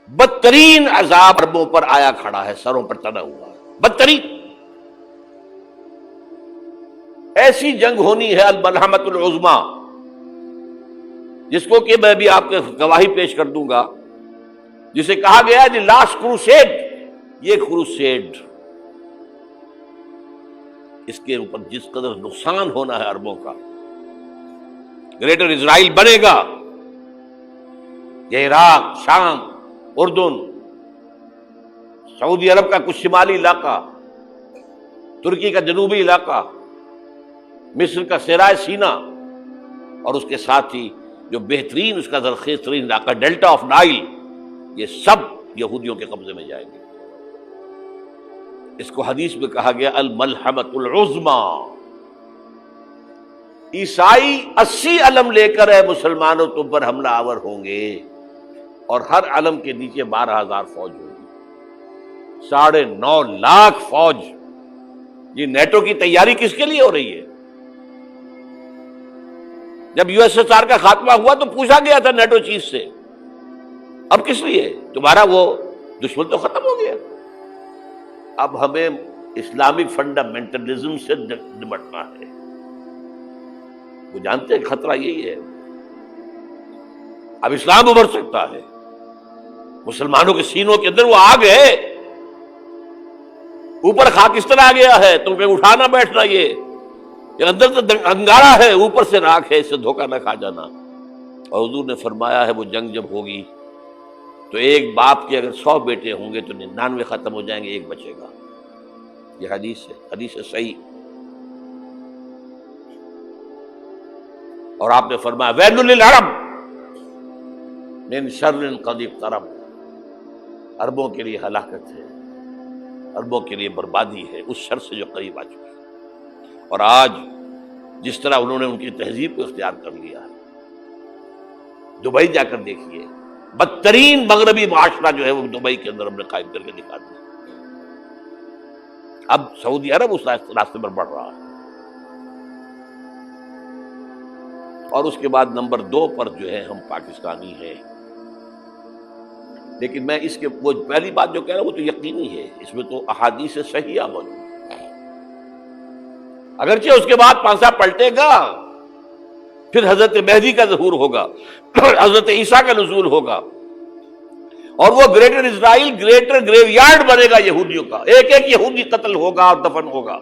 بدترین عذاب عربوں پر آیا کھڑا ہے، سروں پر تنا ہوا ہے، بدترین ایسی جنگ ہونی ہے الملحمۃ العظمیٰ، جس کو کہ میں بھی آپ کے گواہی پیش کر دوں گا، جسے کہا گیا دی لاسٹ کروسیڈ، یہ کروسیڈ اس کے اوپر جس قدر نقصان ہونا ہے عربوں کا، گریٹر اسرائیل بنے گا، یہ عراق، شام، اردن، سعودی عرب کا کچھ شمالی علاقہ، ترکی کا جنوبی علاقہ، مصر کا صحرائے سینا، اور اس کے ساتھ ہی جو بہترین اس کا زرخیز ترین علاقہ ڈیلٹا آف نائل، یہ سب یہودیوں کے قبضے میں جائیں گے۔ اس کو حدیث میں کہا گیا الملحمۃ العظمیٰ۔ عیسائی 80 علم لے کر اے مسلمانوں تم پر حملہ آور ہوں گے، اور ہر علم کے نیچے 12,000 فوج ہوگی، 9.5 لاکھ فوج۔ یہ نیٹو کی تیاری کس کے لیے ہو رہی ہے؟ جب USSR کا خاتمہ ہوا تو پوچھا گیا تھا نیٹو چیف سے، اب کس لیے؟ تمہارا وہ دشمن تو ختم ہو گیا، اب ہمیں اسلامک فنڈامنٹلزم سے نمٹنا ہے۔ وہ جانتے ہیں خطرہ یہی ہے، اب اسلام ابھر سکتا ہے، مسلمانوں کے سینوں کے اندر وہ آگ ہے، اوپر خاکستر آ گیا ہے، تم پہ اٹھانا بیٹھنا، یہ اندر تو انگارہ ہے، اوپر سے راکھ ہے، اس سے دھوکہ نہ کھا جانا۔ اور حضور نے فرمایا ہے وہ جنگ جب ہوگی تو ایک باپ کے اگر 100 بیٹے ہوں گے تو 99 ختم ہو جائیں گے، ایک بچے گا۔ یہ حدیث ہے، حدیث ہے صحیح۔ اور آپ نے فرمایا ویل للعرب من شر قد اقترب، عربوں کے لیے ہلاکت ہے، عربوں کے لیے بربادی ہے اس شر سے جو قریب آ چکی ہے۔ اور آج جس طرح انہوں نے ان کی تہذیب کو اختیار کر لیا ہے، دبئی جا کر دیکھیے، بدترین مغربی معاشرہ جو ہے وہ دبئی کے اندر ہم نے قائم کر کے دکھا دیا۔ اب سعودی عرب اس راستے پر بڑھ رہا ہے۔ اور اس کے بعد نمبر 2 پر جو ہے ہم پاکستانی ہیں، لیکن میں اس کے وہ پہلی بات جو کہہ رہا ہوں وہ تو یقینی ہے، اس میں تو احادیث صحیحہ موجود ہے۔ اگرچہ اس کے بعد پانسا پلٹے گا، پھر حضرت مہدی کا ظہور ہوگا، حضرت عیسیٰ کا نزول ہوگا، اور وہ گریٹر اسرائیل گریٹر گریو یارڈ بنے گا یہودیوں کا، ایک ایک یہودی قتل ہوگا اور دفن ہوگا۔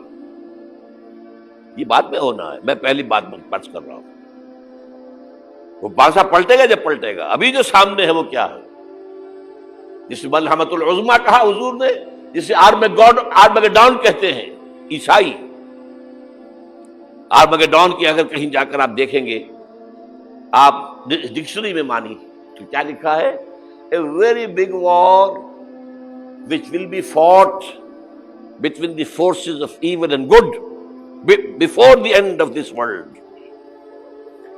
یہ بعد میں ہونا ہے، میں پہلی بات بات کر رہا ہوں۔ وہ پانسا پلٹے گا جب پلٹے گا، ابھی جو سامنے ہے وہ کیا ہے؟ جسے ملحمۃ العظمیٰ کہا حضور نے، جسے آرمگیڈون کہتے ہیں عیسائی۔ آرمگیڈون کی اگر کہیں جا کر آپ دیکھیں گے، آپ ڈکشنری میں مانی تو کیا لکھا ہے؟ A very big war which will be fought between the forces of evil and good before the end of this world۔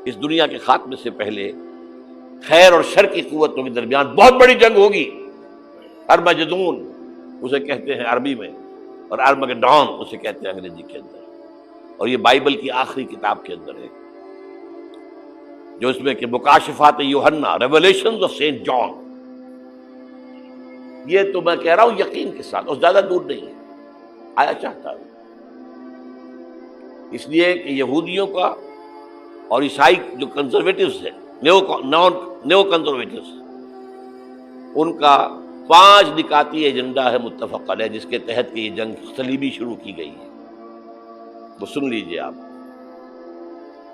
اس دنیا کے خاتمے سے پہلے خیر اور شر کی قوتوں کے درمیان بہت بڑی جنگ ہوگی۔ ارمجدون اسے کہتے ہیں عربی میں، اور آرمگیڈون اسے کہتے ہیں انگریزی کے اندر، اور یہ بائبل کی آخری کتاب کے اندر ہے، جو اس میں کہ مکاشفات یوحنا، ریولیشنز آف سینٹ جان۔ یہ تو میں کہہ رہا ہوں یقین کے ساتھ، اور زیادہ دور نہیں ہے، آیا چاہتا ہوں۔ اس لیے کہ یہودیوں کا اور عیسائی جو کنزرویٹوز ہیں، نیو کنزرویٹوز، ان کا 5 نکاتی ایجنڈا ہے متفق علیہ، جس کے تحت کہ یہ جنگ صلیبی شروع کی گئی ہے۔ وہ سن لیجئے آپ۔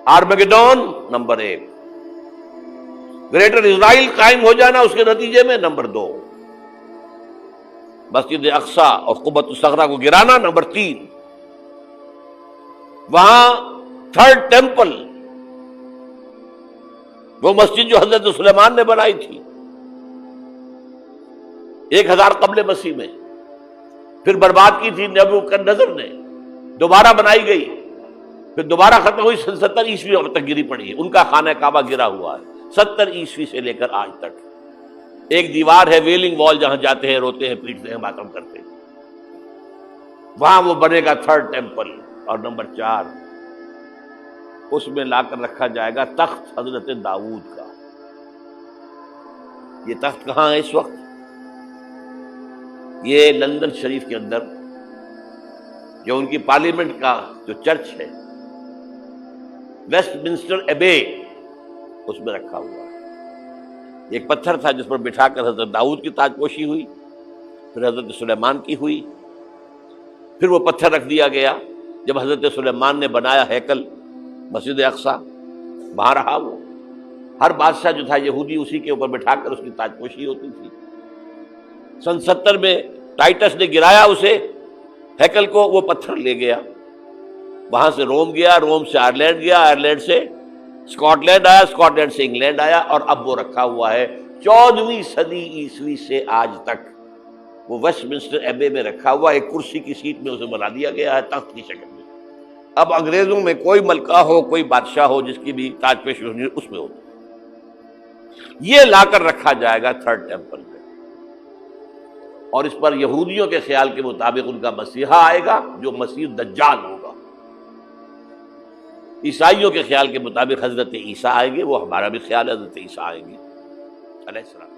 آرمگیڈون نمبر 1، گریٹر اسرائیل قائم ہو جانا اس کے نتیجے میں نمبر 2، مسجد اقصی اور قبۃ الصغریٰ کو گرانا نمبر 3، وہاں 3rd ٹیمپل، وہ مسجد جو حضرت سلیمان نے بنائی تھی 1000 قبل مسیح میں، پھر برباد کی تھی نبوکدنضر نے، دوبارہ بنائی گئی، پھر دوبارہ ختم ہوئی 70 عیسوی تک گری پڑی ہے۔ ان کا خانہ کعبہ گرا ہوا ہے 70 عیسوی سے لے کر آج تک۔ ایک دیوار ہے ویلنگ وال، جہاں جاتے ہیں، روتے ہیں، پیٹتے ہیں، ماتم کرتے ہیں، وہاں وہ بنے گا 3rd ٹیمپل۔ اور نمبر 4، اس میں لا کر رکھا جائے گا تخت حضرت داؤد کا۔ یہ تخت کہاں ہے اس وقت؟ یہ لندن شریف کے اندر جو ان کی پارلیمنٹ کا جو چرچ ہے ویسٹ منسٹر ایبے، اس میں رکھا ہوا ہے۔ ایک پتھر تھا جس پر بٹھا کر حضرت داؤد کی تاج پوشی ہوئی، پھر حضرت سلیمان کی ہوئی، پھر وہ پتھر رکھ دیا گیا جب حضرت سلیمان نے بنایا ہیکل مسجد اقصی، وہاں رہا وہ۔ ہر بادشاہ جو تھا یہودی اسی کے اوپر بٹھا کر اس کی تاج پوشی ہوتی تھی۔ سن 70 میں ٹائٹس نے گرایا اسے ہیکل کو، وہ پتھر لے گیا، وہاں سے روم گیا، روم سے آئرلینڈ گیا، آئرلینڈ سے اسکاٹ لینڈ آیا، اسکاٹ لینڈ سے انگلینڈ آیا، اور اب وہ رکھا ہوا ہے 14ویں صدی عیسوی سے آج تک۔ وہ ویسٹ منسٹر ایبے میں رکھا ہوا، ایک کرسی کی سیٹ میں اسے بنا دیا گیا ہے تخت کی شکل میں۔ اب انگریزوں میں کوئی ملکہ ہو، کوئی بادشاہ ہو جس کی بھی تاج پوشی ہونی اس میں ہوتی، یہ لا کر رکھا جائے گا تھرڈ ٹیمپل میں، اور اس پر یہودیوں کے خیال کے مطابق ان کا مسیحا آئے گا جو مسیح دجال ہوگا۔ عیسائیوں کے خیال کے مطابق حضرت عیسیٰ آئیں گے، وہ ہمارا بھی خیال ہے حضرت عیسیٰ آئیں گے علیہ السلام۔